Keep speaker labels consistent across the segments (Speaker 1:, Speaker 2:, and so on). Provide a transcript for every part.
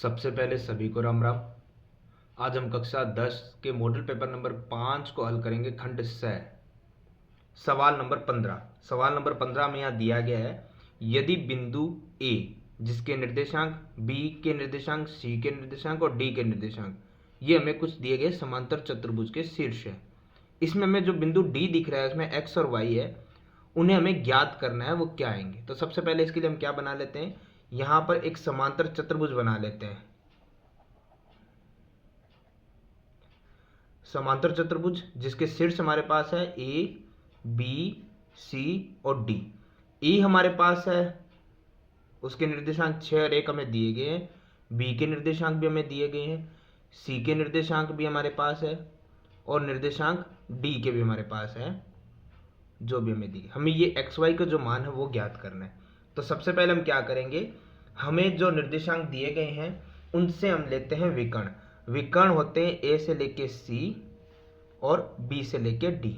Speaker 1: सबसे पहले सभी को राम राम। आज हम कक्षा 10 के मॉडल पेपर नंबर 5 को हल करेंगे। खंड 6 सवाल नंबर 15। सवाल नंबर 15 में यहाँ दिया गया है, यदि बिंदु ए जिसके निर्देशांक बी के निर्देशांक सी के निर्देशांक और डी के निर्देशांक ये हमें कुछ दिए गए समांतर चतुर्भुज के शीर्ष है। इसमें हमें जो बिंदु डी दिख रहा है उसमें एक्स और वाई है, उन्हें हमें ज्ञात करना है, वो क्या आएंगे। तो सबसे पहले इसके लिए हम क्या बना लेते हैं, यहाँ पर एक समांतर चतुर्भुज बना लेते हैं। समांतर चतुर्भुज जिसके शीर्ष हमारे पास है ए बी सी और डी। ए हमारे पास है, उसके निर्देशांक 6 और 1 हमें दिए गए हैं, बी के निर्देशांक भी हमें दिए गए हैं, सी के निर्देशांक भी हमारे पास है और निर्देशांक डी के भी हमारे पास है, जो भी हमें दिए। हमें ये एक्स वाई का जो मान है वो ज्ञात करना है। तो सबसे पहले हम क्या करेंगे, हमें जो निर्देशांक दिए गए हैं उनसे हम लेते हैं विकर्ण। विकर्ण होते हैं ए से लेके सी और बी से लेके डी।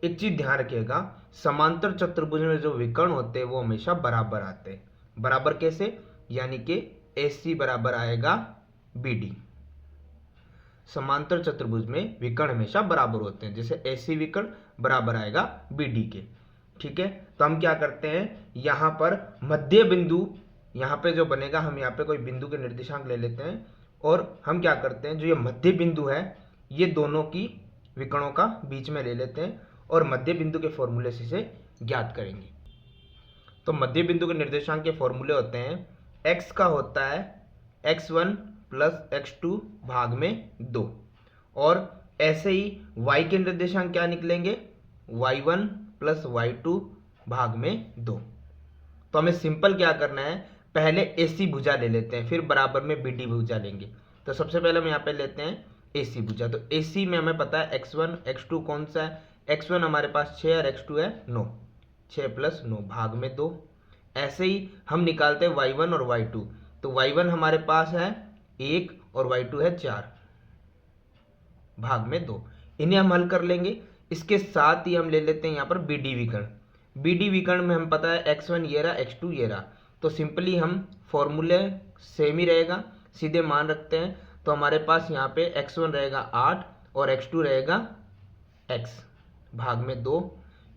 Speaker 1: एक चीज ध्यान रखिएगा, समांतर चतुर्भुज में जो विकर्ण होते हैं वो हमेशा बराबर आते हैं। बराबर कैसे, यानी कि ए सी बराबर आएगा बी डी। समांतर चतुर्भुज में विकर्ण हमेशा बराबर होते हैं, जैसे ए सी विकर्ण बराबर आएगा बी डी के। ठीक है, तो हम क्या करते हैं, यहाँ पर मध्य बिंदु यहाँ पे जो बनेगा, हम यहाँ पे कोई बिंदु के निर्देशांक ले लेते हैं और हम क्या करते हैं, जो ये मध्य बिंदु है ये दोनों की विकर्णों का बीच में ले लेते हैं और मध्य बिंदु के फॉर्मूले से इसे ज्ञात करेंगे। तो मध्य बिंदु के निर्देशांक के फॉर्मूले होते हैं, x का होता है x1 प्लस x2 भाग में 2 और ऐसे ही y के निर्देशांक क्या निकलेंगे, y1 प्लस y2 भाग में 2। तो हमें सिंपल क्या करना है, पहले AC भुजा ले लेते हैं, फिर बराबर में BD भुजा लेंगे। तो सबसे पहले हम यहाँ पे लेते हैं AC भुजा। तो AC में हमें पता है x1 x2 कौन सा है, x1 हमारे पास 6 और x2 है 9, 6 प्लस 9 भाग में 2। ऐसे ही हम निकालते हैं y1 और y2। तो y1 हमारे पास है 1 और y2 है 4 भाग में 2। इन्हें हम हल कर लेंगे। इसके साथ ही हम ले लेते हैं यहाँ पर BD विकर्ण। BD विकर्ण में हम पता है x1 ये रहा, x2 ये रहा। तो सिंपली हम फॉर्मूले सेम ही रहेगा, सीधे मान रखते हैं। तो हमारे पास यहाँ पे x1 रहेगा 8 और x2 रहेगा x भाग में 2,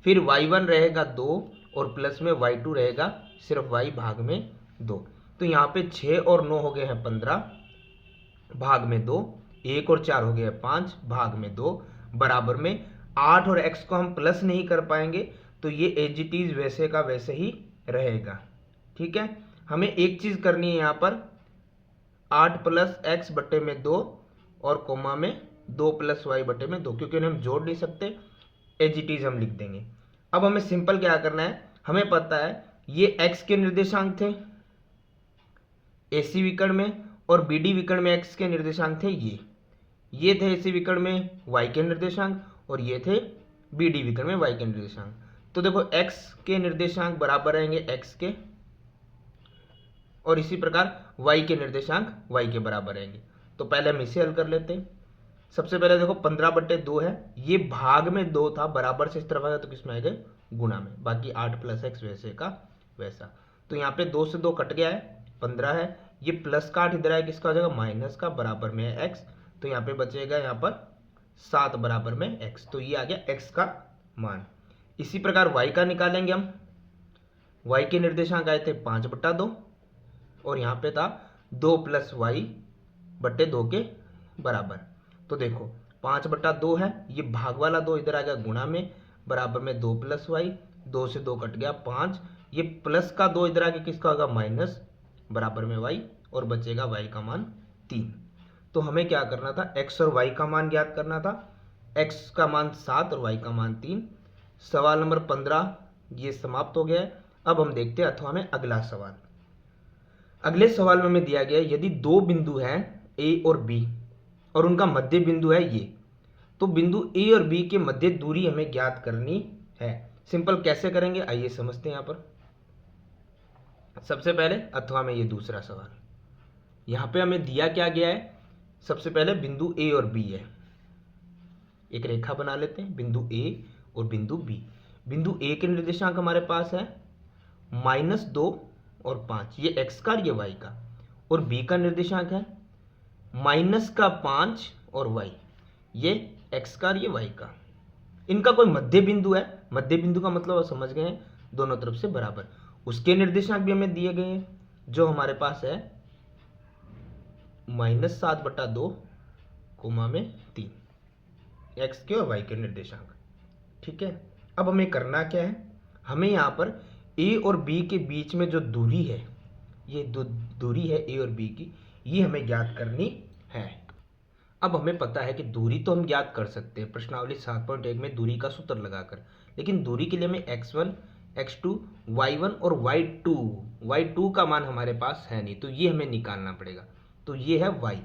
Speaker 1: फिर y1 रहेगा 2 और प्लस में y2 रहेगा सिर्फ y भाग में 2। तो यहाँ पे 6 और 9 हो गए हैं 15 भाग में 2, 1 और 4 हो गए हैं 5 भाग में 2, बराबर में 8 और x को हम प्लस नहीं कर पाएंगे, तो ये एज इट इज वैसे का वैसे ही रहेगा। ठीक है, हमें एक चीज करनी है यहाँ पर, 8 प्लस एक्स बटे में 2 और कोमा में 2 प्लस वाई बटे में 2, क्योंकि उन्हें हम जोड़ नहीं सकते, एज इट इज हम लिख देंगे। अब हमें सिंपल क्या करना है, हमें पता है ये x के निर्देशांक थे AC विकर्ण में और BD विकर्ण में x के निर्देशांक थे ये थे AC विकर्ण में y के निर्देशांक और ये थे BD विकर्ण में y के निर्देशांक। तो देखो x के निर्देशांक बराबर रहेंगे x के और इसी प्रकार y के निर्देशांक y के बराबर रहेंगे। तो पहले हम इसे हल कर लेते हैं। सबसे पहले देखो 15 बटे 2 है, ये भाग में 2 था, बराबर से इस तरफ आया तो किसमें आएगा, गुणा में। बाकी 8 प्लस एक्स वैसे का वैसा। तो यहाँ पे 2 से 2 कट गया है, 15 है, ये प्लस का 8 इधर आया, किसका हो जाएगा, माइनस का, बराबर में है x। तो यहाँ पे बचेगा यहाँ पर 7 बराबर में x। तो ये आ गया x का मान। इसी प्रकार y का निकालेंगे हम। y के निर्देशांक आए थे 5 बटा 2 और यहाँ पे था 2 प्लस वाई बटे 2 के बराबर। तो देखो 5 बटा 2 है, ये भाग वाला 2 इधर आ गया गुणा में, बराबर में 2 प्लस वाई, 2 से 2 कट गया 5, ये प्लस का 2 इधर आ गया, किसका होगा, माइनस, बराबर में वाई और बचेगा वाई का मान 3। तो हमें क्या करना था, x और y का मान ज्ञात करना था। x का मान 7 और y का मान 3। सवाल नंबर 15 ये समाप्त हो गया है। अब हम देखते हैं अथवा में अगला सवाल। अगले सवाल में हमें दिया गया है, यदि दो बिंदु हैं A और B और उनका मध्य बिंदु है ये, तो बिंदु A और B के मध्य दूरी हमें ज्ञात करनी है। सिंपल कैसे करेंगे, आइए समझते हैं। यहाँ पर सबसे पहले अथवा में ये दूसरा सवाल, यहाँ पे हमें दिया क्या गया है, सबसे पहले बिंदु A और B है, एक रेखा बना लेते हैं, बिंदु A और बिंदु B। बिंदु A के निर्देशांक हमारे पास है -2 और 5, ये x का और ये y का, और बी का निर्देशांक है -5 और y, ये x का और ये y का। इनका कोई मध्य बिंदु है, मध्य बिंदु का मतलब आप समझ गए हैं, दोनों तरफ से बराबर। उसके निर्देशांक भी हमें दिए गए हैं, जो हमारे पास है -7/2 कोमा में 3, x के और y के निर्देशांक। ठीक है, अब हमें करना क्या है, हमें यहाँ पर a और b के बीच में जो दूरी है, ये दूरी है a और b की, ये हमें ज्ञात करनी है। अब हमें पता है कि दूरी तो हम ज्ञात कर सकते हैं प्रश्नावली 7.1 में दूरी का सूत्र लगाकर, लेकिन दूरी के लिए हमें x1, x2, y1 और y2 का मान हमारे पास है नहीं, तो ये हमें निकालना पड़ेगा। तो ये है y,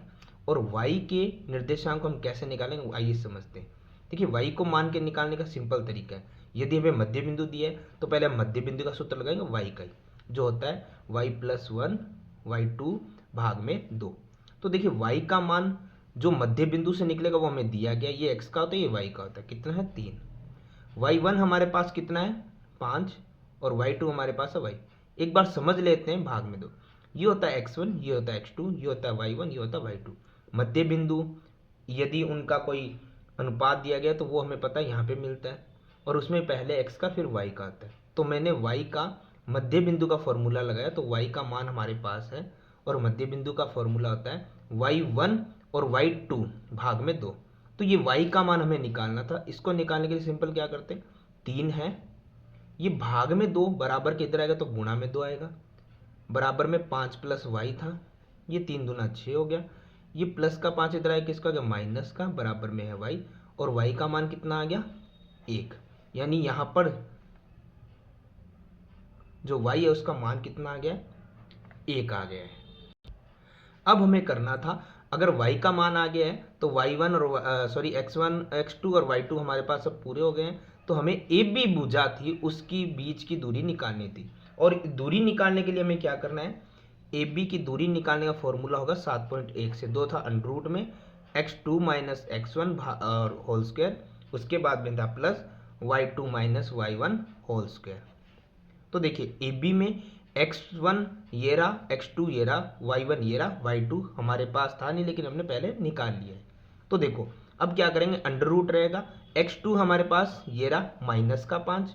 Speaker 1: और y के निर्देशांक को हम कैसे निकालेंगे आइए समझते हैं। देखिए y को मान के निकालने का सिंपल तरीका है, यदि हमें मध्य बिंदु दिया है तो पहले हम मध्य बिंदु का सूत्र लगाएंगे y का ही, जो होता है y+1 y2 भाग में 2। तो देखिए y का मान जो मध्य बिंदु से निकलेगा वो हमें दिया गया, ये x का होता है, ये y का होता है, कितना है 3। y1 हमारे पास कितना है 5 और y2 हमारे पास है y। एक बार समझ लेते हैं भाग में 2, ये होता है x1, ये होता है x2, ये होता है y1, ये होता है y2। मध्य बिंदु यदि उनका कोई अनुपात दिया गया तो वो हमें पता है यहाँ पे मिलता है, और उसमें पहले x का फिर y का आता है। तो मैंने y का मध्य बिंदु का फॉर्मूला लगाया, तो y का मान हमारे पास है, और मध्य बिंदु का फॉर्मूला होता है y1 और y2 भाग में 2। तो ये y का मान हमें निकालना था, इसको निकालने के लिए सिंपल क्या करते हैं, 3 है, ये भाग में 2 बराबर के इधर आएगा तो गुणा में 2 आएगा, बराबर में 5 प्लस y था, ये 3 दूना 6 हो गया, ये प्लस का 5 इधर आएगा, किसका गया माइनस का, बराबर में है y, और y का मान कितना आ गया 1, यानी यहाँ पर जो y है उसका मान कितना आ गया 1 आ गया है। अब हमें करना था, अगर y का मान आ गया है तो y1 और x1 x2 और y2 हमारे पास सब पूरे हो गए हैं, तो हमें AB भुजा थी उसकी बीच की दूरी निकालनी थी, और दूरी निकालने के लिए हमें क्या करना है, AB की दूरी निकालने का फॉर्मूला होगा 7.1 से, 2 था अंडर में x2 माइनस x1 और होल स्क्वायर, उसके बाद में था plus y2 minus y1 whole square. तो देखिए AB में x1 ये रहा, x2 ये रहा, y1 ये रहा, y2 हमारे पास था नहीं लेकिन हमने पहले निकाल लिया है। तो देखो अब क्या करेंगे, अंडर रूट रहेगा, x2 हमारे पास ये रहा माइनस का 5,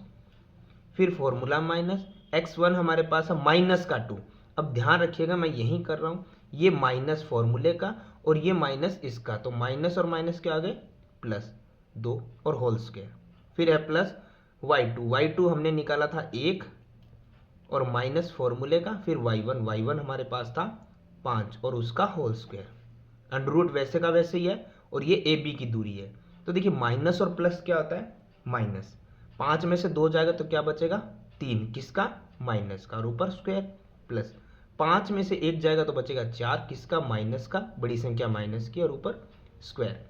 Speaker 1: फिर फॉर्मूला माइनस, x1 हमारे पास है माइनस का 2। अब ध्यान रखिएगा मैं यही कर रहा हूँ, ये माइनस फॉर्मूले का और ये माइनस इसका, तो माइनस और माइनस के आगे प्लस 2 और होल स्क्वायर, फिर है प्लस y2 हमने निकाला था 1 और माइनस फॉर्मूले का, फिर y1 हमारे पास था 5 और उसका होल स्क्वायर, अंडर रूट वैसे का वैसे ही है, और ये AB की दूरी है। तो देखिए माइनस और प्लस क्या होता है, माइनस, 5 में से 2 जाएगा तो क्या बचेगा 3, किसका माइनस का, और ऊपर स्क्वायर, प्लस 5 में से 1 जाएगा तो बचेगा 4, किसका माइनस का, बड़ी संख्या माइनस की, और ऊपर स्क्वायर।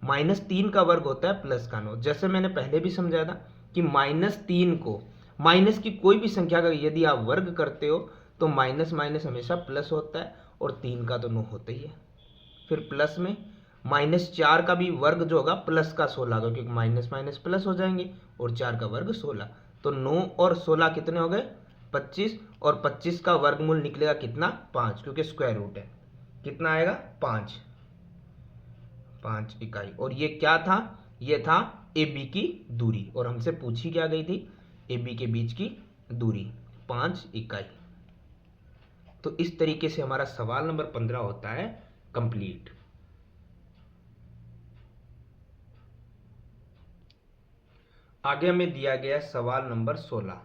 Speaker 1: -3 का वर्ग होता है प्लस का 9, जैसे मैंने पहले भी समझाया था कि -3 को, माइनस की कोई भी संख्या का यदि आप वर्ग करते हो तो माइनस माइनस हमेशा प्लस होता है, और 3 का तो 9 होता ही है। फिर प्लस में -4 का भी वर्ग जो होगा प्लस का 16 का, क्योंकि माइनस माइनस प्लस हो जाएंगे, और 4 का वर्ग 16, तो 9 और 16 कितने हो गए 25, और 25 का वर्गमूल निकलेगा कितना 5, क्योंकि स्क्वायर रूट है, कितना आएगा 5 इकाई। और ये क्या था, ये था AB की दूरी, और हमसे पूछी क्या गई थी, AB के बीच की दूरी 5 इकाई। तो इस तरीके से हमारा सवाल नंबर 15 होता है कंप्लीट। आगे हमें दिया गया है सवाल नंबर 16।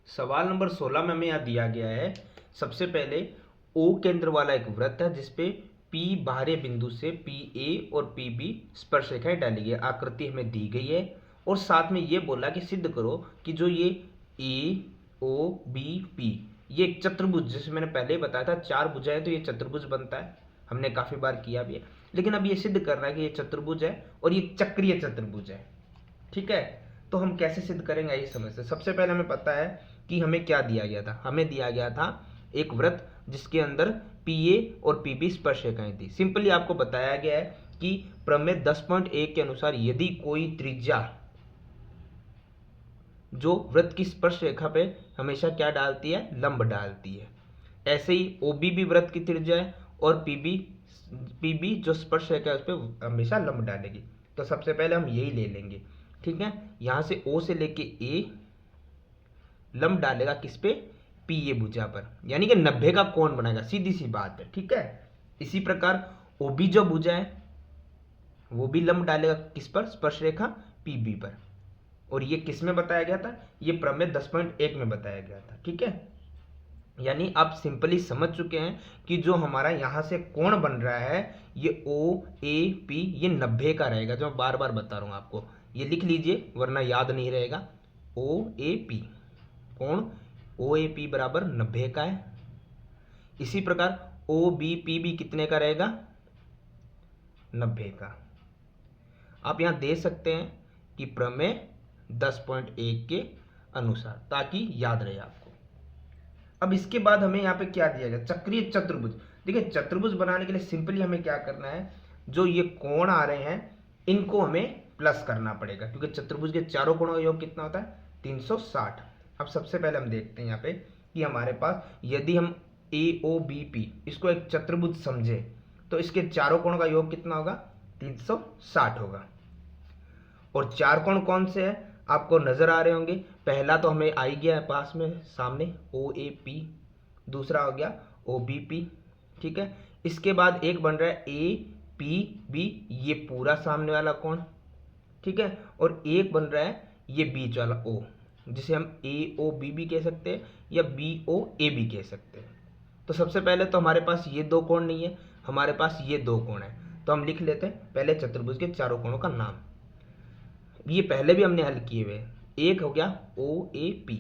Speaker 1: सवाल नंबर 16 में हमें यहाँ दिया गया है, सबसे पहले O केंद्र वाला एक वृत्त है जिसपे P बाहरी बिंदु से PA और PB स्पर्शरेखाएं डाली गई, आकृति हमें दी गई है, और साथ में ये बोला कि सिद्ध करो कि जो ये AOBP ये एक चतुर्भुज, जैसे मैंने पहले ही बताया था 4 भुजाएं तो ये चतुर्भुज बनता है, हमने काफी बार किया भी है, लेकिन अब ये सिद्ध करना है कि ये चतुर्भुज है और ये चक्रीय चतुर्भुज है। ठीक है, तो हम कैसे सिद्ध करेंगे यही समझते हैं। सबसे पहले हमें पता है कि हमें क्या दिया गया था, हमें दिया गया था एक वृत्त जिसके अंदर PA और PB स्पर्शरेखाएं थी। सिंपली आपको बताया गया है कि प्रमेय 10.1 के अनुसार यदि कोई त्रिज्या जो वृत्त की स्पर्श रेखा पे हमेशा क्या डालती है, लंब डालती है, ऐसे ही OB भी वृत्त की त्रिज्या है और PB जो स्पर्शरेखा है उस पर हमेशा लंब डालेगी। तो सबसे पहले हम यही ले लेंगे, ठीक है। यहाँ से O से लेके A लंब डालेगा किस पे, PA भुजा पर, यानी कि 90 का कोण बनाएगा, सीधी सी बात है, ठीक है। इसी प्रकार OB जो भुजा है वो भी लंब डालेगा किस पर, स्पर्श रेखा PB पर। और ये किस में बताया गया था, ये प्रमेय 10.1 में बताया गया था, ठीक है। यानी आप सिंपली समझ चुके हैं कि जो हमारा यहाँ से कोण बन रहा है ये OAP ये 90 का रहेगा, जो मैं बार बार बता रहा हूँ आपको, ये लिख लीजिए वरना याद नहीं रहेगा। OAP कोण OAP बराबर 90 का है। इसी प्रकार OBP भी कितने का रहेगा, 90 का। आप यहाँ दे सकते हैं कि प्रमेय 10.1 के अनुसार, ताकि याद रहे आपको। अब इसके बाद हमें यहाँ पे क्या दिया गया, चक्रीय चतुर्भुज। देखिए चतुर्भुज बनाने के लिए सिंपली हमें क्या करना है, जो ये कोण आ रहे हैं इनको हमें प्लस करना पड़ेगा, क्योंकि चतुर्भुज के चारों कोणों का योग कितना होता है, 360। अब सबसे पहले हम देखते हैं यहाँ पे कि हमारे पास यदि हम AOBP इसको एक चतुर्भुज समझे तो इसके चारों कोणों का योग कितना होगा, 360 होगा। और चार कोण कौन से हैं आपको नजर आ रहे होंगे। पहला तो हमें आ ही गया है पास में सामने OAP, दूसरा हो गया OBP, ठीक है। इसके बाद एक बन रहा है APB, ये पूरा सामने वाला कोण, ठीक है। और एक बन रहा है ये बीच वाला O, जिसे हम AOB भी कह सकते हैं या BOA भी कह सकते हैं। तो सबसे पहले तो हमारे पास ये दो कोण नहीं है, हमारे पास ये दो कोण है। तो हम लिख लेते हैं पहले चतुर्भुज के चारों कोणों का नाम, ये पहले भी हमने हल किए हुए। एक हो गया OAP,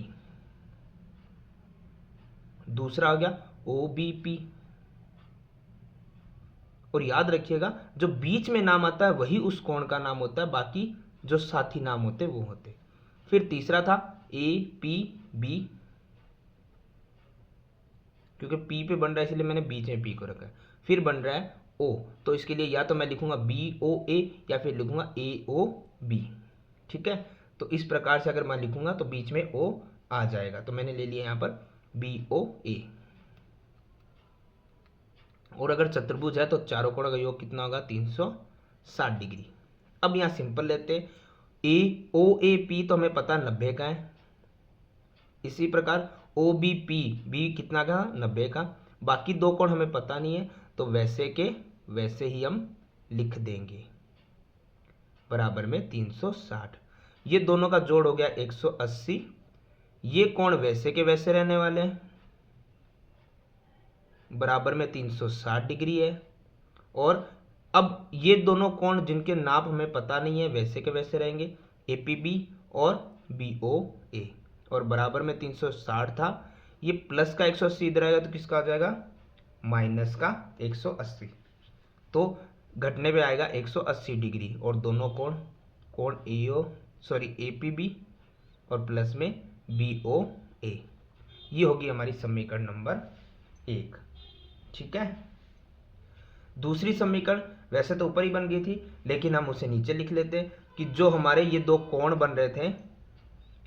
Speaker 1: दूसरा हो गया OBP, और याद रखिएगा जो बीच में नाम आता है वही उस कोण का नाम होता है, बाकी जो साथी नाम होते वो होते। फिर तीसरा था APB, क्योंकि P पे बन रहा है इसलिए मैंने बीच में P को रखा है। फिर बन रहा है O, तो इसके लिए या तो मैं लिखूंगा BOA या फिर लिखूंगा AOB, ठीक है। तो इस प्रकार से अगर मैं लिखूंगा तो बीच में O आ जाएगा, तो मैंने ले लिया यहाँ पर BOA। और अगर चतुर्भुज है तो चारों कोणों का योग कितना होगा, 360 डिग्री। अब यहाँ सिंपल लेते हैं, AOAP तो हमें पता 90 का है। इसी प्रकार OBP भी कितना का, 90 का। बाकी दो कोण हमें पता नहीं है, तो वैसे के वैसे ही हम लिख देंगे, बराबर में 360। ये दोनों का जोड़ हो गया 180। ये कोण वैसे के वैसे रहने वाले हैं, बराबर में 360 डिग्री है। और अब ये दोनों कोण जिनके नाप हमें पता नहीं है वैसे के वैसे रहेंगे, APB और BOA, और बराबर में 360 था। ये प्लस का 180 इधर आएगा तो किसका आ जाएगा, माइनस का 180, तो घटने पे आएगा 180 डिग्री। और दोनों कोण APB और प्लस में BOA, ये होगी हमारी समीकरण नंबर 1, ठीक है। दूसरी समीकरण वैसे तो ऊपर ही बन गई थी, लेकिन हम उसे नीचे लिख लेते कि जो हमारे ये दो कोण बन रहे थे,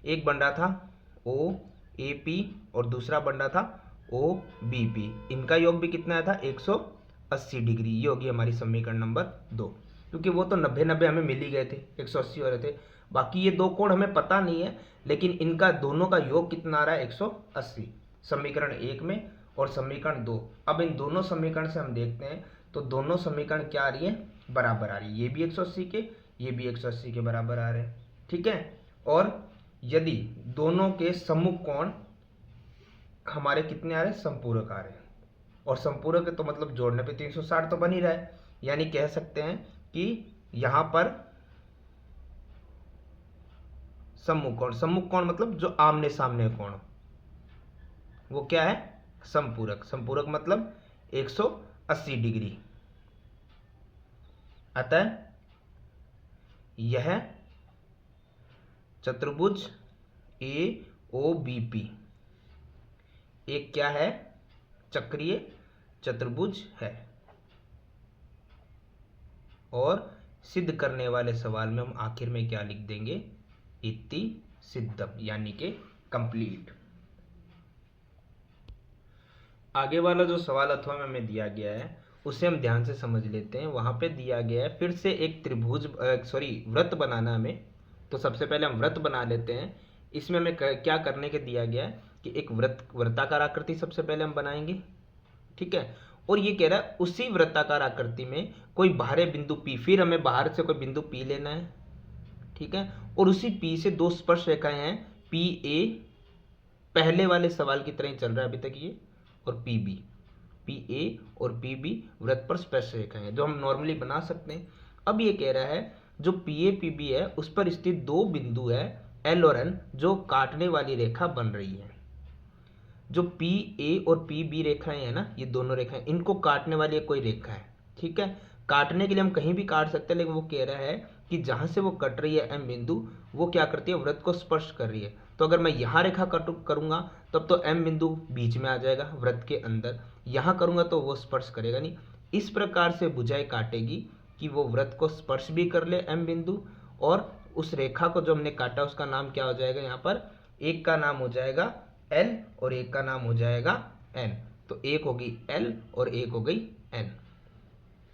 Speaker 1: एक बन रहा था OAP और दूसरा बन रहा था OBP, इनका योग भी कितना आया था, 180 डिग्री। ये होगी हमारी समीकरण नंबर 2, क्योंकि वो तो 90-90 हमें मिल ही गए थे, 180 हो रहे थे। बाकी ये दो कोण हमें पता नहीं है, लेकिन इनका दोनों का योग कितना आ रहा है, 180, समीकरण 1 में और समीकरण 2। अब इन दोनों समीकरण से हम देखते हैं तो दोनों समीकरण क्या आ रही है, बराबर आ रही है। ये भी 180 के, ये भी 180 के बराबर आ रहे हैं, ठीक है। और यदि दोनों के सम्मुख कोण हमारे कितने आ रहे हैं, संपूरक आ रहे हैं, और संपूरक है तो मतलब जोड़ने पे 360 तो बन ही रहा है। यानी कह सकते हैं कि यहां पर सम्मुख कोण मतलब जो आमने सामने कोण, वो क्या है, संपूरक। संपूरक मतलब 180 डिग्री। अतः यह चतुर्भुज AOBP एक क्या है, चक्रीय चतुर्भुज है। और सिद्ध करने वाले सवाल में हम आखिर में क्या लिख देंगे, इति सिद्धम, यानी कि कंप्लीट। आगे वाला जो सवाल अथवा में हमें दिया गया है उसे हम ध्यान से समझ लेते हैं। वहाँ पे दिया गया है फिर से एक त्रिभुज वृत्त बनाना हमें। तो सबसे पहले हम वृत्त बना लेते हैं। इसमें हमें क्या करने के दिया गया है कि एक वृत्ताकार आकृति सबसे पहले हम बनाएंगे, ठीक है। और ये कह रहा है उसी वृत्ताकार आकृति में कोई बाहरी बिंदु P, फिर हमें बाहर से कोई बिंदु P लेना है, ठीक है। और उसी P से दो स्पर्श रेखाएं हैं, PA, पहले वाले सवाल की तरह ही चल रहा है अभी तक ये, और PB। PA और PB वृत्त पर स्पर्श रेखाएं हैं जो हम नॉर्मली बना सकते हैं। अब ये कह रहा है जो PA PB है उस पर स्थित दो बिंदु है L और N जो काटने वाली रेखा बन रही है। जो PA और PB रेखाएं है ना, ये दोनों रेखाएं, इनको काटने वाली कोई रेखा है, ठीक है। काटने के लिए हम कहीं भी काट सकते हैं, लेकिन वो कह रहा है कि जहां से वो कट रही है M बिंदु, वो क्या करती है, वृत्त को स्पर्श कर रही है। तो अगर मैं यहाँ रेखा करूंगा तब तो M बिंदु बीच में आ जाएगा वृत्त के अंदर, यहाँ करूंगा तो वो स्पर्श करेगा नहीं। इस प्रकार से भुजाएं काटेगी कि वो वृत्त को स्पर्श भी कर ले M बिंदु, और उस रेखा को जो हमने काटा उसका नाम क्या हो जाएगा, यहाँ पर एक का नाम हो जाएगा L और एक का नाम हो जाएगा N। तो एक होगी L और एक हो गई N,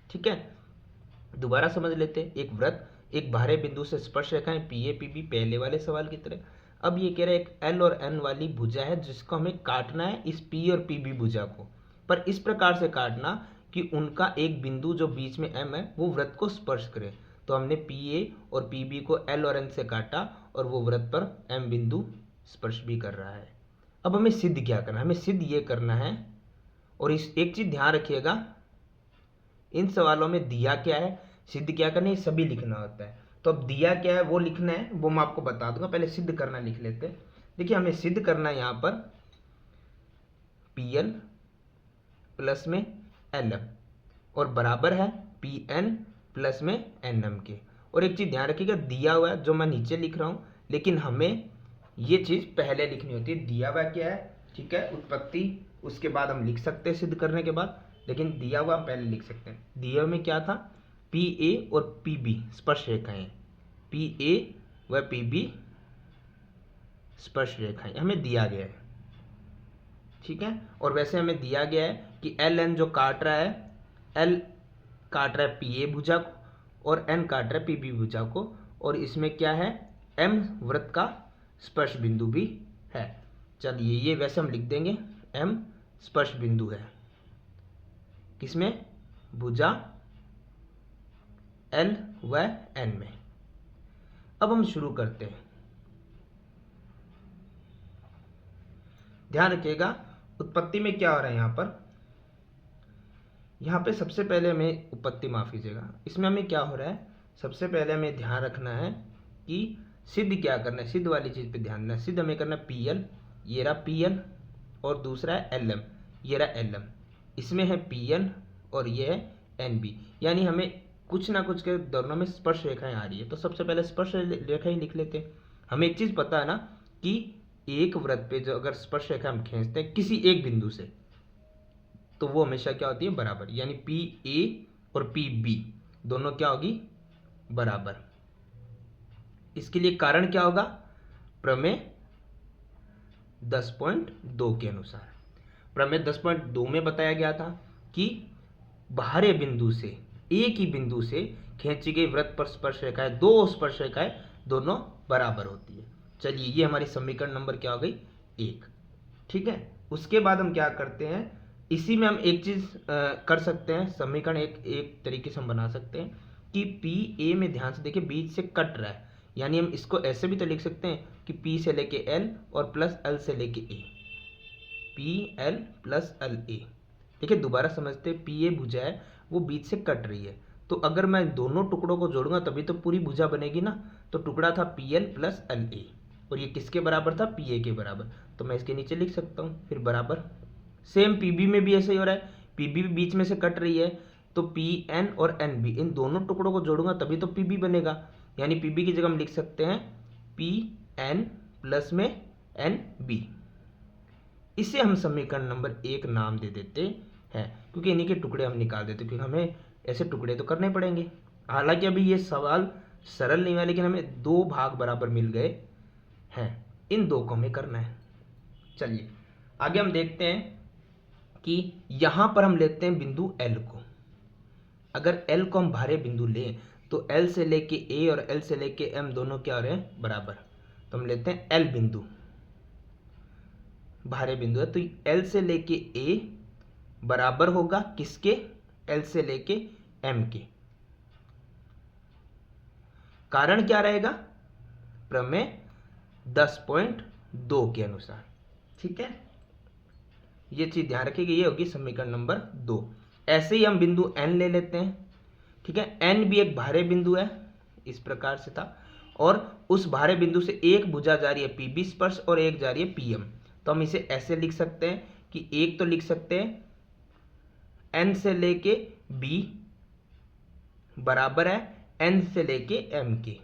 Speaker 1: ठीक है। दोबारा समझ लेते हैं। एक वृत्त एक बाहरी बिंदु से स्पर्श रेखाएं PA PB पहले वाले सवाल की तरह। अब ये कह रहा है एक L और N वाली भुजा है जिसको हमें काटना है, इस P और PB भुजा को, पर इस प्रकार से काटना कि उनका एक बिंदु जो बीच में M है वो वृत्त को स्पर्श करे। तो हमने PA और PB को L और N से काटा और वो वृत्त पर M बिंदु स्पर्श भी कर रहा है। अब हमें सिद्ध क्या करना है, हमें सिद्ध ये करना है, और इस एक चीज ध्यान रखिएगा, इन सवालों में दिया क्या है, सिद्ध क्या करना है, ये सभी लिखना होता है। तो अब दिया क्या है वो लिखना है, वो मैं आपको बता दूंगा, पहले सिद्ध करना लिख लेते हैं। देखिए हमें सिद्ध करना है यहाँ पर PL प्लस में LM और बराबर है PN प्लस में NM के। और एक चीज ध्यान रखिएगा, दिया हुआ है जो मैं नीचे लिख रहा हूँ, लेकिन हमें ये चीज पहले लिखनी होती है। दिया हुआ क्या है, ठीक है, उत्पत्ति, उसके बाद हम लिख सकते हैं सिद्ध करने के बाद, लेकिन दिया हुआ पहले लिख सकते हैं। दिया में क्या था, PA और PB स्पर्श रेखाएं, PA व PB स्पर्श रेखाएं हमें दिया गया है, ठीक है। और वैसे हमें दिया गया है कि LN जो काट रहा है, L काट रहा है PA भुजा को और N काट रहा है PB भुजा को, और इसमें क्या है, M वृत्त का स्पर्श बिंदु भी है। चलिए ये वैसे हम लिख देंगे, M स्पर्श बिंदु है किसमें, भुजा L व N में। अब हम शुरू करते हैं। ध्यान रखिएगा उत्पत्ति में क्या हो रहा है, यहाँ पे सबसे पहले हमें उत्पत्ति, माफ कीजिएगा, इसमें हमें क्या हो रहा है, सबसे पहले हमें ध्यान रखना है कि सिद्ध क्या करना है, सिद्ध वाली चीज पे ध्यान देना। सिद्ध हमें करना है PL, ये रहा PL, और दूसरा है LM, ये रहा LM। इसमें है PN और ये है NB, यानी हमें कुछ ना कुछ के दोनों में स्पर्श रेखाएं आ रही है। तो सबसे पहले स्पर्श रेखा ही लिख लेते हैं। हमें एक चीज पता है ना कि एक वृत्त पे जो अगर स्पर्श रेखा हम खींचते हैं किसी एक बिंदु से, तो वो हमेशा क्या होती है, बराबर, यानी PA और PB दोनों क्या होगी, बराबर। इसके लिए कारण क्या होगा, प्रमेय 10.2 के अनुसार। प्रमेय 10.2 में बताया गया था कि बाहरी बिंदु से, एक ही बिंदु से खींची गई वृत्त पर स्पर्श रेखाएं, दो स्पर्श रेखाएं दोनों बराबर होती है। चलिए ये हमारी समीकरण नंबर क्या हो गई, 1, ठीक है। उसके बाद हम क्या करते हैं, इसी में हम एक चीज कर सकते हैं, समीकरण एक तरीके से हम बना सकते हैं कि PA में ध्यान से देखिए बीच से कट रहा है, यानी हम इसको ऐसे भी तो लिख सकते हैं कि P से लेके L और प्लस L से लेके A, PL प्लस LA। देखिए दोबारा समझते हैं, PA भुजा है वो बीच से कट रही है, तो अगर मैं दोनों टुकड़ों को जोड़ूंगा तभी तो पूरी भुजा बनेगी ना। तो टुकड़ा था PL प्लस LA और ये किसके बराबर था, PA के बराबर, तो मैं इसके नीचे लिख सकता हूँ फिर बराबर। सेम PB में भी ऐसे ही हो रहा है, PB भी बीच में से कट रही है, तो PN और NB इन दोनों टुकड़ों को जोड़ूंगा तभी तो PB बनेगा, यानी PB की जगह हम लिख सकते हैं PN प्लस में NB। इसे हम समीकरण नंबर 1 नाम दे देते हैं, क्योंकि इन्हीं के टुकड़े हम निकाल देते हैं, क्योंकि हमें ऐसे टुकड़े तो करने पड़ेंगे। हालांकि अभी ये सवाल सरल नहीं हुआ, लेकिन हमें 2 भाग बराबर मिल गए हैं, इन 2 को हमें करना है। चलिए आगे हम देखते हैं कि यहां पर हम लेते हैं बिंदु L को। अगर L को हम बाहरी बिंदु लें तो L से लेके A और L से लेके M दोनों क्या हो रहे हैं, बराबर। तो हम लेते हैं L बिंदु, बाहरी बिंदु है, तो L से लेके A बराबर होगा किसके, L से लेके M के। कारण क्या रहेगा, प्रमेय 10.2 के अनुसार। ठीक है, ये चीज ध्यान रखिएगा, ये होगी समीकरण नंबर 2। ऐसे ही हम बिंदु N ले लेते हैं। ठीक है, N भी एक बाहरी बिंदु है, इस प्रकार से था, और उस बाहरी बिंदु से एक भुजा जा रही है PB स्पर्श और एक जा रही है PM। तो हम इसे ऐसे लिख सकते हैं कि एक तो लिख सकते हैं N से लेके B बराबर है N से लेके M के,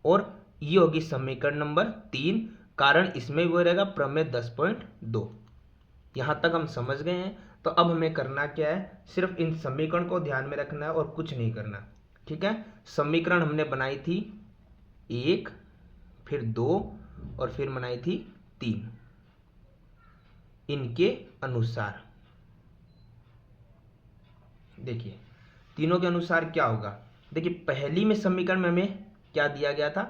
Speaker 1: और ये होगी समीकरण नंबर 3। कारण इसमें वो रहेगा प्रमेय 10.2। यहां तक हम समझ गए हैं। तो अब हमें करना क्या है, सिर्फ इन समीकरण को ध्यान में रखना है और कुछ नहीं करना। ठीक है, समीकरण हमने बनाई थी 1, फिर 2 और फिर बनाई थी 3। इनके अनुसार देखिए, तीनों के अनुसार क्या होगा। देखिए, पहली में समीकरण में हमें क्या दिया गया था,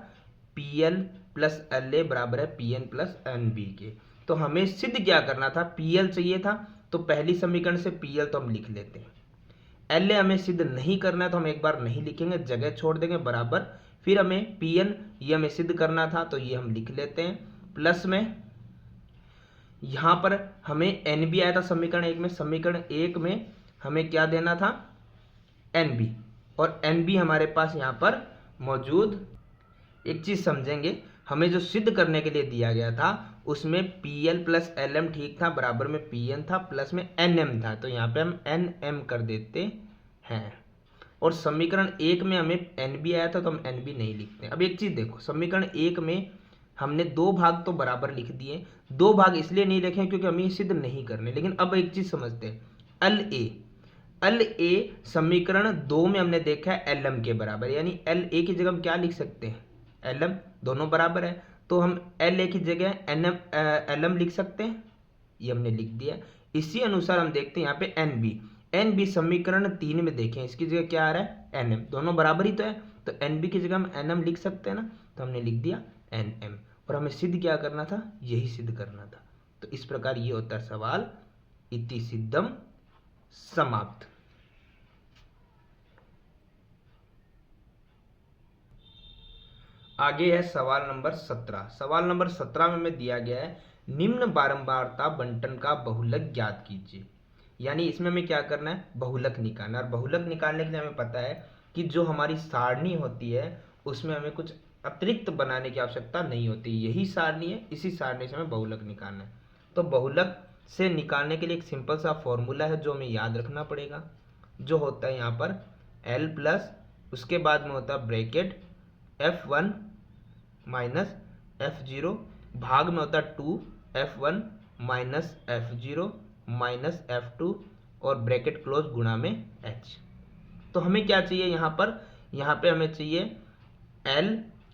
Speaker 1: PL प्लस LA बराबर है PN प्लस NB के। तो हमें सिद्ध क्या करना था, PL चाहिए था, तो पहली समीकरण से PL तो हम लिख लेते हैं। LA हमें सिद्ध नहीं करना है, तो हम एक बार नहीं लिखेंगे, जगह छोड़ देंगे बराबर। फिर हमें PN ये हमें सिद्ध करना था, तो ये हम लिख लेते हैं। प्लस में यहां पर हमें NB आया था समीकरण 1 में, समीकरण 1 में हमें क्या देना था, NB, और NB हमारे पास यहां पर मौजूद। एक चीज समझेंगे, हमें जो सिद्ध करने के लिए दिया गया था उसमें PL प्लस LM ठीक था, बराबर में PN था, प्लस में NM था, तो यहाँ पे हम NM कर देते हैं। और समीकरण 1 में हमें NB आया था, तो हम NB नहीं लिखते। अब एक चीज देखो, समीकरण 1 में हमने 2 भाग तो बराबर लिख दिए, 2 भाग इसलिए नहीं लिखे क्योंकि हमें सिद्ध नहीं करने। लेकिन अब एक चीज समझते हैं, LA समीकरण 2 में हमने देखा है LM के बराबर, यानी LA की जगह हम क्या लिख सकते हैं, LM, दोनों बराबर है, तो हम LA की जगह LM लिख सकते हैं, ये हमने लिख दिया। इसी अनुसार हम देखते हैं यहाँ पे NB समीकरण 3 में देखें, इसकी जगह क्या आ रहा है, NM, दोनों बराबर ही तो है, तो NB की जगह हम NM लिख सकते हैं ना, तो हमने लिख दिया NM। और हमें सिद्ध क्या करना था, यही सिद्ध करना था। तो इस प्रकार ये होता है सवाल, इति सिद्धम समाप्त। आगे है सवाल नंबर 17। सवाल नंबर 17 में हमें दिया गया है, निम्न बारंबारता बंटन का बहुलक ज्ञात कीजिए। यानी इसमें हमें क्या करना है, बहुलक निकालना। और बहुलक निकालने के लिए हमें पता है कि जो हमारी सारणी होती है उसमें हमें कुछ अतिरिक्त बनाने की आवश्यकता नहीं होती, यही सारणी है, इसी सारणी से हमें बहुलक निकालना है। तो बहुलक से निकालने के लिए एक सिंपल सा फॉर्मूला है जो हमें याद रखना पड़ेगा, जो होता है यहाँ पर L प्लस, उसके बाद में होता है ब्रैकेट F1 माइनस F0, भाग में होता है 2F1 minus F0 minus F2 और ब्रैकेट क्लोज गुणा में H। तो हमें क्या चाहिए यहाँ पे हमें चाहिए L,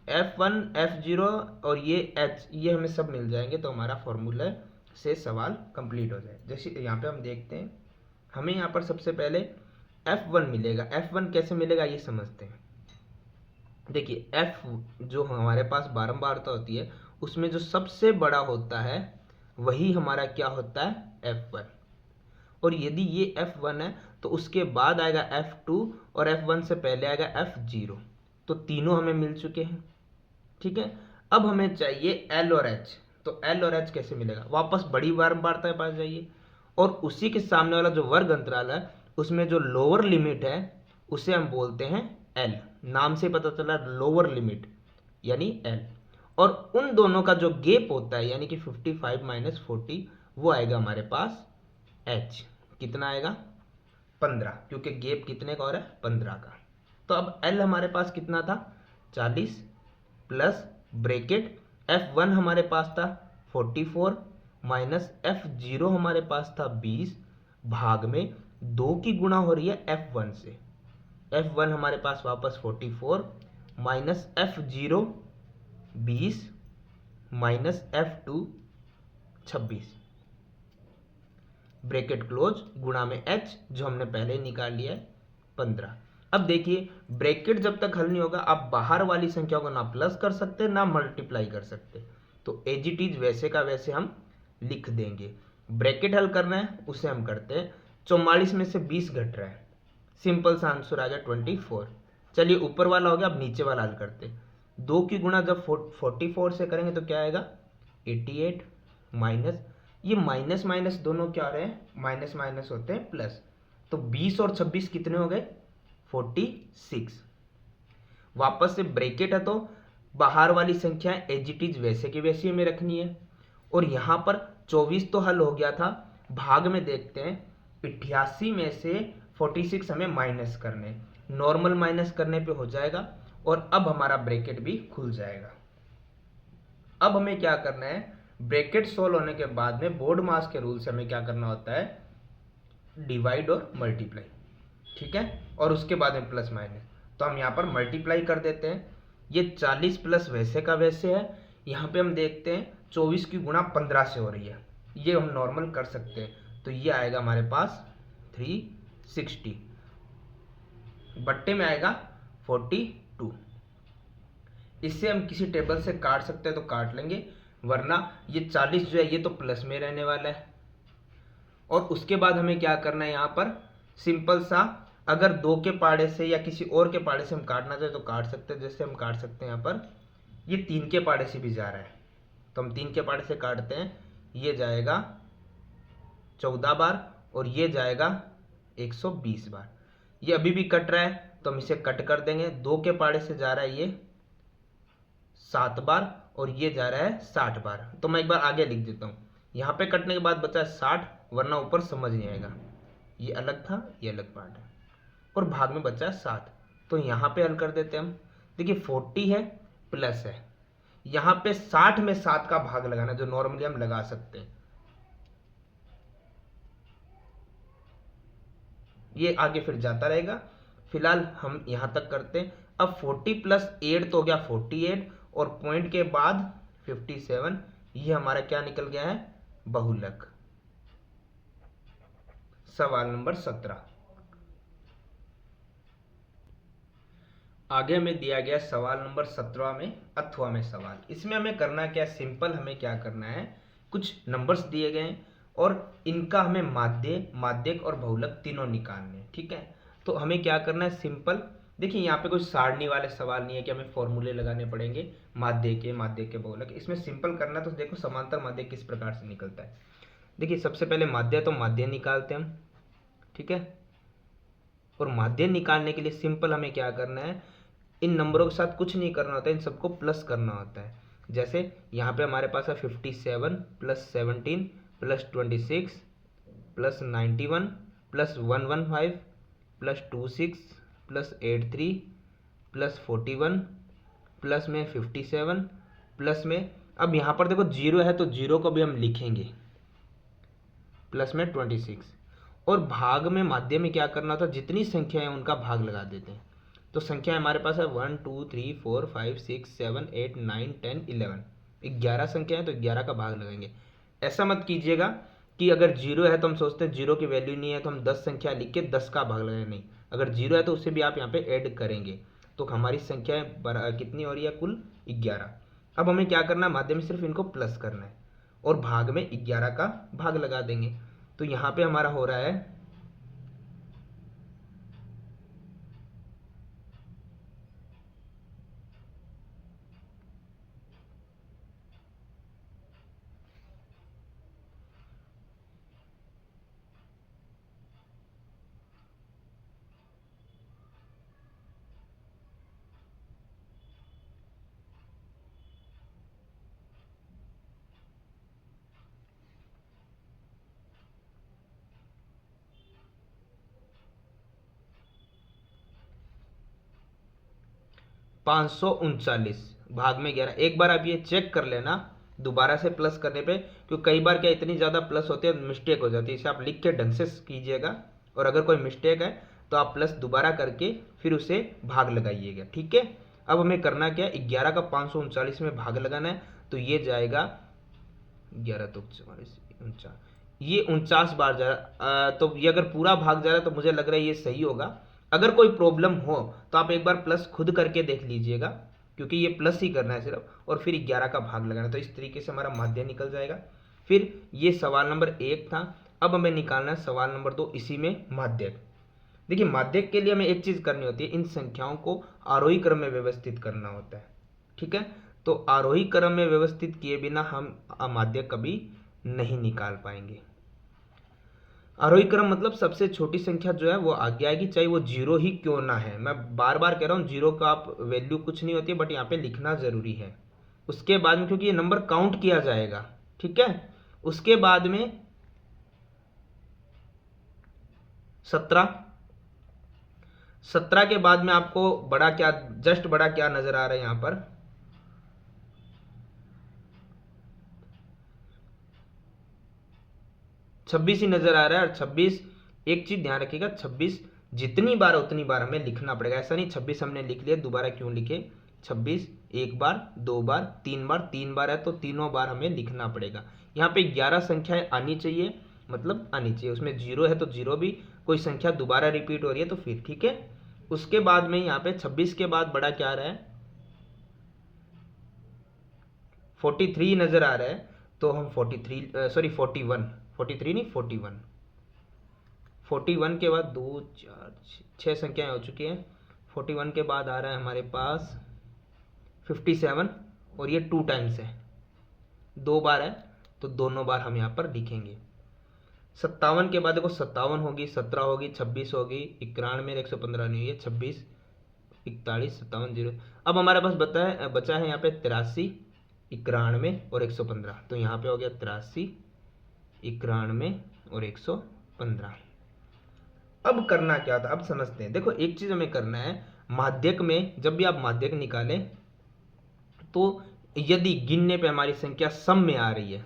Speaker 1: F1, F0 और ये H, ये हमें सब मिल जाएंगे, तो हमारा फॉर्मूला से सवाल कंप्लीट हो जाए। जैसे यहाँ पे हम देखते हैं, हमें यहाँ पर सबसे पहले F1 मिलेगा। F1 कैसे मिलेगा ये समझते हैं। देखिए, F जो हमारे पास बारंबारता होती है उसमें जो सबसे बड़ा होता है वही हमारा क्या होता है, F1। और यदि ये F1 है तो उसके बाद आएगा F2 और F1 से पहले आएगा F0। तो तीनों हमें मिल चुके हैं। ठीक है, अब हमें चाहिए L और H। तो L और H कैसे मिलेगा, वापस बड़ी बारंबारता के पास जाइए और उसी के सामने वाला जो वर्ग अंतराल है उसमें जो लोअर लिमिट है उसे हम बोलते हैं L। नाम से पता चला लोअर लिमिट यानी L। और उन दोनों का जो गेप होता है यानी कि 55 माइनस 40 वो आएगा हमारे पास H। कितना आएगा, 15, क्योंकि गेप कितने का हो रहा है, 15 का। तो अब L हमारे पास कितना था, 40 प्लस ब्रैकेट F1 हमारे पास था 44 माइनस F0 हमारे पास था 20, भाग में 2 की गुणा हो रही है F1 से। F1 हमारे पास वापस 44 minus F0 20 minus F2 26। Bracket close गुणा में h जो हमने पहले ही निकाल लिया है 15। अब देखिए ब्रैकेट जब तक हल नहीं होगा आप बाहर वाली संख्या को ना प्लस कर सकते ना मल्टीप्लाई कर सकते, तो एज इट इज वैसे का वैसे हम लिख देंगे। ब्रैकेट हल करना है उसे हम करते हैं। 44 में से 20 घट रहा है, सिंपल सा आंसर आ गया 24। चलिए ऊपर वाला हो गया, अब नीचे वाला हल करते हैं। 2 की गुणा जब 44 से करेंगे तो क्या आएगा 88 माइनस, ये माइनस माइनस दोनों क्या आ रहे हैं, माइनस माइनस होते हैं प्लस, तो 20 और 26 कितने हो गए 46। वापस से ब्रैकेट है तो बाहर वाली संख्या एज इट इज वैसे की वैसी हमें रखनी है। और यहाँ पर 24 तो हल हो गया था, भाग में देखते हैं 88 में से 46 हमें माइनस करने, नॉर्मल माइनस करने पे हो जाएगा और अब हमारा ब्रैकेट भी खुल जाएगा। अब हमें क्या करना है, ब्रैकेट सोल्व होने के बाद में बोर्ड मास के रूल से हमें क्या करना होता है, डिवाइड और मल्टीप्लाई, ठीक है, और उसके बाद में प्लस माइनस। तो हम यहाँ पर मल्टीप्लाई कर देते हैं, ये 40 प्लस वैसे का वैसे है, यहाँ पे हम देखते हैं 24 की गुणा 15 से हो रही है, ये हम नॉर्मल कर सकते हैं, तो ये आएगा हमारे पास 360, बट्टे में आएगा 42। इससे हम किसी टेबल से काट सकते हैं तो काट लेंगे, वरना ये 40 जो है ये तो प्लस में रहने वाला है। और उसके बाद हमें क्या करना है, यहाँ पर सिंपल सा अगर 2 के पाड़े से या किसी और के पाड़े से हम काटना चाहे तो काट सकते हैं। जैसे हम काट सकते हैं यहाँ पर ये 3 के पाड़े से भी जा रहा है, तो हम 3 के पाड़े से काटते हैं, ये जाएगा 14 बार और ये जाएगा 120 बार। ये अभी भी कट रहा है तो हम इसे कट कर देंगे। 2 के पाड़े से जा रहा है ये 7 बार और ये जा रहा है 60 बार। तो मैं एक बार आगे लिख देता हूँ, यहाँ पे कटने के बाद बचा है 60, वरना ऊपर समझ नहीं आएगा, ये अलग था ये अलग पार्ट है, और भाग में बचा है 7, तो यहाँ पे हल कर देते हैं हम। देखिए 40 है प्लस है, यहाँ पे 60 में 7 का भाग लगाना जो नॉर्मली हम लगा सकते हैं, ये आगे फिर जाता रहेगा, फिलहाल हम यहाँ तक करते हैं। अब 40 प्लस 8 तो हो गया 48 और पॉइंट के बाद 57, ये हमारा क्या निकल गया है, बहुलक। सवाल नंबर 17। आगे हमें दिया गया सवाल नंबर 17 में अथवा में सवाल। इसमें हमें करना क्या, सिंपल हमें क्या करना है, कुछ नंबर्स दिए गए हैं और इनका हमें माध्य, माध्यक और बहुलक तीनों निकालने, ठीक है। तो हमें क्या करना है, सिंपल देखिए यहाँ पे कोई सारणी वाले सवाल नहीं है कि हमें फॉर्मूले लगाने पड़ेंगे माध्य के बहुलक। इसमें सिंपल करना, तो देखो समांतर माध्य किस प्रकार से निकलता है। देखिए सबसे पहले माध्य, तो माध्य निकालते हैं हम, ठीक है। और माध्य निकालने के लिए सिंपल हमें क्या करना है, इन नंबरों के साथ कुछ नहीं करना होता है, इन सबको प्लस करना होता है। जैसे यहाँ पे हमारे पास है 57 plus 17 plus 26 plus 91 plus 115 plus 26 plus 83 plus 41 plus में 57 प्लस में, अब यहाँ पर देखो जीरो है तो जीरो को भी हम लिखेंगे, प्लस में 26, और भाग में माध्य में क्या करना था, जितनी संख्या है उनका भाग लगा देते हैं। तो संख्या हमारे पास है 1 2 3 4 5 6 7 8 9 10 11, 11 संख्या है तो 11 का भाग लगाएंगे। ऐसा मत कीजिएगा कि अगर जीरो है तो हम सोचते हैं जीरो की वैल्यू नहीं है तो हम 10 संख्या लिख के 10 का भाग लगाएंगे, नहीं, अगर जीरो है तो उससे भी आप यहाँ पे ऐड करेंगे, तो हमारी संख्या कितनी हो रही है, कुल 11। अब हमें क्या करना है, माध्यम में सिर्फ इनको प्लस करना है और भाग में 11 का भाग लगा देंगे। तो यहाँ पे हमारा हो रहा है 539 भाग में 11। एक बार आप ये चेक कर लेना दोबारा से प्लस करने पे, क्योंकि कई बार क्या इतनी ज़्यादा प्लस होती है मिस्टेक हो जाती है, इसे आप लिख के ढंग से कीजिएगा, और अगर कोई मिस्टेक है तो आप प्लस दोबारा करके फिर उसे भाग लगाइएगा, ठीक है। अब हमें करना क्या, 11 का 539 में भाग लगाना है, तो ये जाएगा 11 तो 49, ये 49 बार जा रहा, तो ये अगर पूरा भाग जा रहा है तो मुझे लग रहा है ये सही होगा। अगर कोई प्रॉब्लम हो तो आप एक बार प्लस खुद करके देख लीजिएगा, क्योंकि ये प्लस ही करना है सिर्फ, और फिर 11 का भाग लगाना। तो इस तरीके से हमारा माध्य निकल जाएगा। फिर ये सवाल नंबर 1 था। अब हमें निकालना है सवाल नंबर 2, इसी में माध्यक। देखिए माध्यक के लिए हमें एक चीज करनी होती है, इन संख्याओं को आरोही क्रम में व्यवस्थित करना होता है। ठीक है, तो आरोही क्रम में व्यवस्थित किए बिना हम माध्यक कभी नहीं निकाल पाएंगे। आरोही क्रम मतलब सबसे छोटी संख्या जो है वो आगे आएगी, चाहे वो जीरो ही क्यों ना है। मैं बार बार कह रहा हूँ, जीरो का आप वैल्यू कुछ नहीं होती है, बट यहाँ पे लिखना जरूरी है। उसके बाद में, क्योंकि ये नंबर काउंट किया जाएगा, ठीक है। उसके बाद में 17 के बाद में आपको बड़ा क्या, जस्ट बड़ा क्या नजर आ रहा है यहाँ पर, 26 ही नजर आ रहा है। और 26, एक चीज ध्यान रखिएगा, 26 जितनी बार उतनी बार हमें लिखना पड़ेगा। ऐसा नहीं 26 हमने लिख लिया दोबारा क्यों लिखे। 26 एक बार, दो बार, तीन बार है तो तीनों बार हमें लिखना पड़ेगा। यहाँ पे 11 संख्याएं आनी चाहिए, मतलब आनी चाहिए। उसमें जीरो है तो जीरो भी, कोई संख्या दोबारा रिपीट हो रही है तो फिर ठीक है। उसके बाद में यहाँ पे 26 के बाद बड़ा क्या आ रहा है, 43 नजर आ रहा है। तो हम 41, 43 नहीं 41 के बाद 2 4 6 संख्याएं हो चुकी हैं। 41 के बाद आ रहा है हमारे पास 57, और ये 2 टाइम्स है, 2 बार है तो दोनों बार हम यहाँ पर लिखेंगे। 57 के बाद देखो 57 होगी, 17 होगी, 26 होगी, 91 115 नहीं हुई है, 26 41 57 0। अब हमारे पास बचा है यहाँ पे 83 91 और 115। तो यहाँ पे हो गया 83 91 और 115। अब करना क्या था, अब समझते हैं। देखो एक चीज हमें करना है, माध्यक में जब भी आप माध्यक निकालें तो यदि गिनने पे हमारी संख्या सम में आ रही है,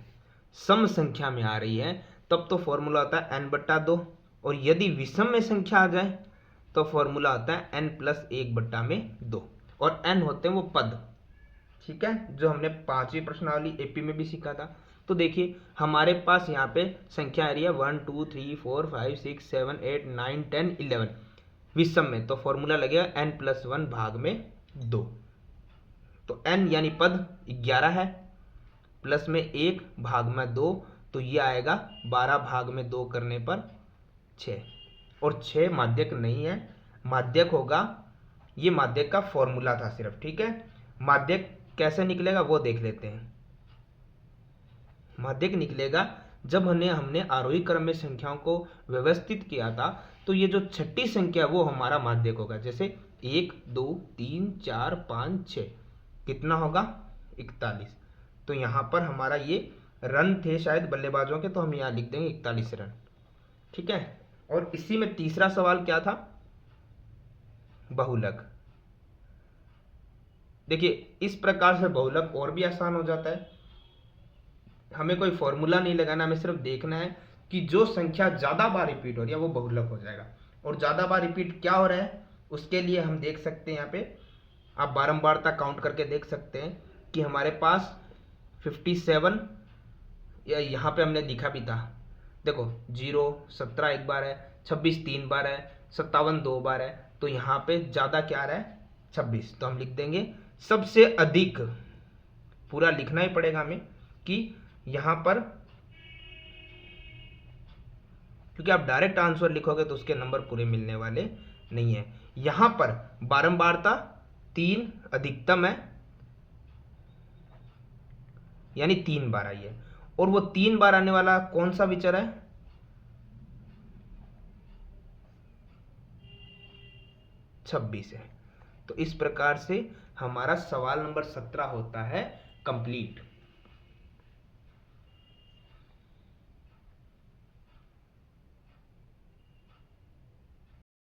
Speaker 1: सम संख्या में आ रही है, तब तो फॉर्मूला होता है n/2। और यदि विषम में संख्या आ जाए तो फॉर्मूला होता है n+1/2। और n होते हैं वो पद, ठीक है, जो हमने 5वीं प्रश्नावली एपी में भी सीखा था। तो देखिए हमारे पास यहाँ पे संख्या आ रही है 1 2 3 4 5 6 7 8 9 10 11 विषम में, तो फॉर्मूला लगेगा n+1 भाग में 2। तो n यानी पद 11 है, प्लस में 1 भाग में 2, तो ये आएगा 12 भाग में 2 करने पर 6। और 6 माध्यक नहीं है, माध्यक होगा, ये माध्यक का फॉर्मूला था सिर्फ, ठीक है। माध्यक कैसे निकलेगा वो देख लेते हैं। माध्यक निकलेगा जब हमने आरोही क्रम में संख्याओं को व्यवस्थित किया था, तो ये जो छठी संख्या वो हमारा माध्यक होगा। जैसे 1 2 3 4 5 6 कितना होगा 41। तो यहाँ पर हमारा ये रन थे शायद बल्लेबाजों के, तो हम यहाँ लिख देंगे 41 रन, ठीक है। और इसी में तीसरा सवाल क्या था, बहुलक। देखिए इस प्रकार से बहुलक और भी आसान हो जाता है। हमें कोई फॉर्मूला नहीं लगाना, हमें सिर्फ देखना है कि जो संख्या ज्यादा बार रिपीट हो रही है वो बहुलक हो जाएगा। और ज्यादा बार रिपीट क्या हो रहा है उसके लिए हम देख सकते हैं, यहाँ पे आप बारंबारता काउंट करके देख सकते हैं कि हमारे पास 57, या यहाँ पे हमने लिखा भी था, देखो 0 17 एक बार है, 26 3 बार है, 57 2 बार है। तो यहाँ पे ज्यादा क्या आ रहा है 26, तो हम लिख देंगे सबसे अधिक। पूरा लिखना ही पड़ेगा हमें कि यहाँ पर, क्योंकि आप डायरेक्ट आंसर लिखोगे तो उसके नंबर पूरे मिलने वाले नहीं है। यहां पर बारंबारता 3 अधिकतम है, यानी 3 बार आई है। और वो 3 बार आने वाला कौन सा विचर है, 26 है। तो इस प्रकार से हमारा सवाल नंबर 17 होता है कंप्लीट।